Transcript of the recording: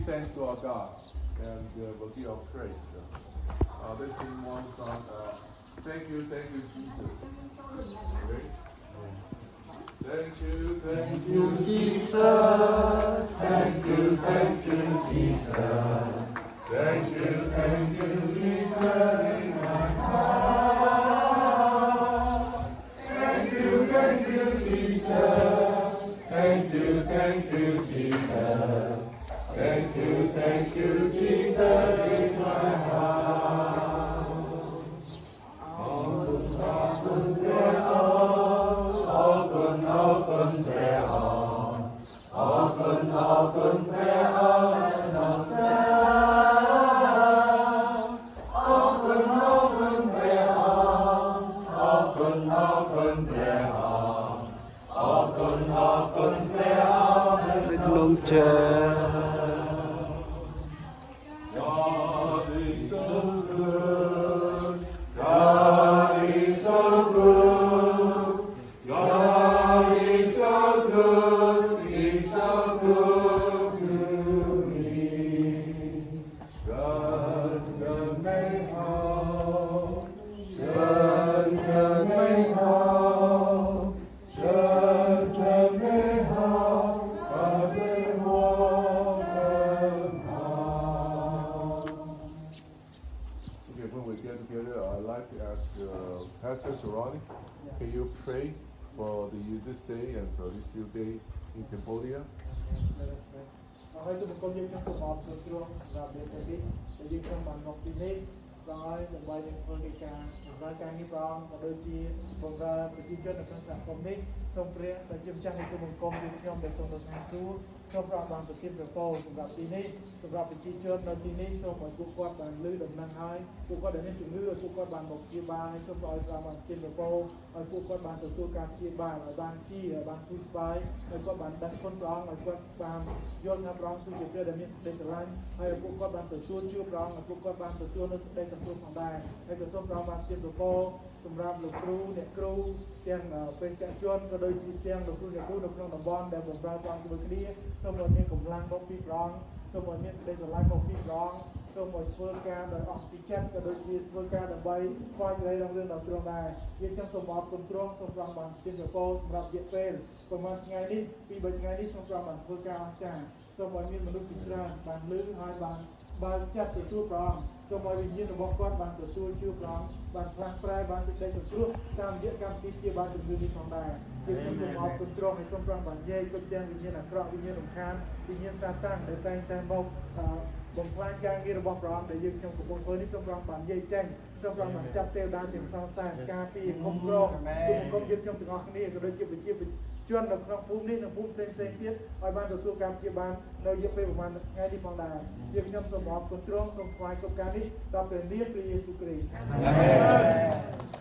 thanks to our God and we'll give our praise. Let's sing one song. Thank you, Jesus. Okay? Thank you, Jesus. Thank you, Jesus. Thank you, Jesus, in my heart. Thank you, Jesus. Thank you, Jesus. Thank you, Jesus, in my heart. Open prayer, open prayer, open prayer, and on time. Open prayer, open prayer, open prayer, and on time. God is so good. God is so good. God is so good. He's so good to me. Sons of Mayhaw, sons of Mayhaw, sons of Mayhaw, of the woman heart. Okay, when we get together, I'd like to ask Pastor Sarani, can you pray for this day and for this few days in Cambodia? Hãy subscribe cho kênh Ghiền Mì Gõ để không bỏ lỡ những video hấp dẫn. ដោយដើម្បីនឹងធ្វើកិច្ចការសម្រាប់ការងារព្រះអង្គក៏ដូចជាបម្រើប្រជាជននៅក្នុងសហគមន៍នេះសូមព្រះដែលជាម្ចាស់នៃគុណបង្គំពីខ្ញុំដែលសូមដល់ថ្ងៃទូលសូមព្រះបានប្រទានព្រះពរសម្រាប់ទីនេះសម្រាប់ប្រជាជននៅទីនេះសូមឲ្យពួកគាត់បានលឺដំណឹងហើយពួកគាត់ដែលមានជំងឺឲ្យពួកគាត់បានមកព្យាបាលហើយសូមឲ្យព្រះបានប្រទានព្រះពរឲ្យពួកគាត់បានទទួលការព្យាបាលឲ្យបានជាបានគូស្បាយឲ្យគាត់បានដឹងគុណព្រះអង្គឲ្យគាត់បានយល់ថាព្រះអង្គគឺជាព្រះដែលមានសេចក្តីស្រឡាញ់ហើយឲ្យពួកគាត់បានទទួលជឿព្រះអង្គឲ្យពួកគាត់បានទទួលនូវសេចក្តីសង្គ្រោះផងដែរហើយក៏សូមព្រះអង្គបានប្រទានព្រះពរសម្រាប់លោកគ្រូអ្នកគ្រូទាំងបេសកជនក៏ដូចជាទាំងលោកគ្រូអ្នកគ្រូនៅក្នុងតំបន់ដែលបម្រើព្រះអង្គជាមួយគ្នាសូមឲ្យមានកម្លាំងមកពីព្រះអង្គសូមឲ្យមានសេចក្តីស្រឡាញ់មកពីព្រះអង្គសូមឲ្យធ្វើការដោយអស់ពីចិត្តក៏ដូចជាធ្វើការដើម្បីស្វែងរករឿងដល់ទ្រង់ដែរយើងចង់សូមអរគុណទ្រង់សូមព្រះអង្គបានប្រទានព្រះពរសម្រាប់រយៈពេលប្រហែលថ្ងៃនេះពី3ថ្ងៃនេះសូមព្រះអង្គបានធ្វើការអស្ចារ្យសូមឲ្យមានមនុស្សជាច្រើនបានលឺហើយបានបើកចិត្តទទួលព្រះអង្គសូមឲ្យវិញ្ញាណរបស់គាត់បានទទួលជឿព្រះអង្គបានផ្លាស់ប្រែបានសេចក្តីសង្គ្រោះតាមរយៈកម្មវិធីជាបានជំនឿនេះផងដែរយើងសូមអរគុណទ្រង់ហើយសូមព្រះអង្គបាននិយាយគ្រប់ទាំងវិញ្ញាណអាក្រក់វិញ្ញាណរំខានវិញ្ញាណសាតាំងដែលតែងតែមកបំផ្លាញការងាររបស់ព្រះអង្គដែលយើងខ្ញុំកំពុងធ្វើនេះសូមព្រះអង្គបាននិយាយចេញសូមព្រះអង្គបានចាត់ទេវតាទាំងសង្សារការពារគ្រប់គ្រងគុំយើងខ្ញុំទាំងអស់គ្នាក៏ដូចជាប្រជាជននៅក្នុងភូមិនេះនិងភូមិផ្សេងៗទៀតឲ្យបានទទួលការព្យាបាលនៅរយៈពេលប្រហែលថ្ងៃនេះផងដែរយើងខ្ញុំសូមអរគុណទ្រង់សូមថ្វាយគ្រប់ការនេះដល់ព្រះនាមព្រះយេស៊ូវគ្រីស្ទអាមែន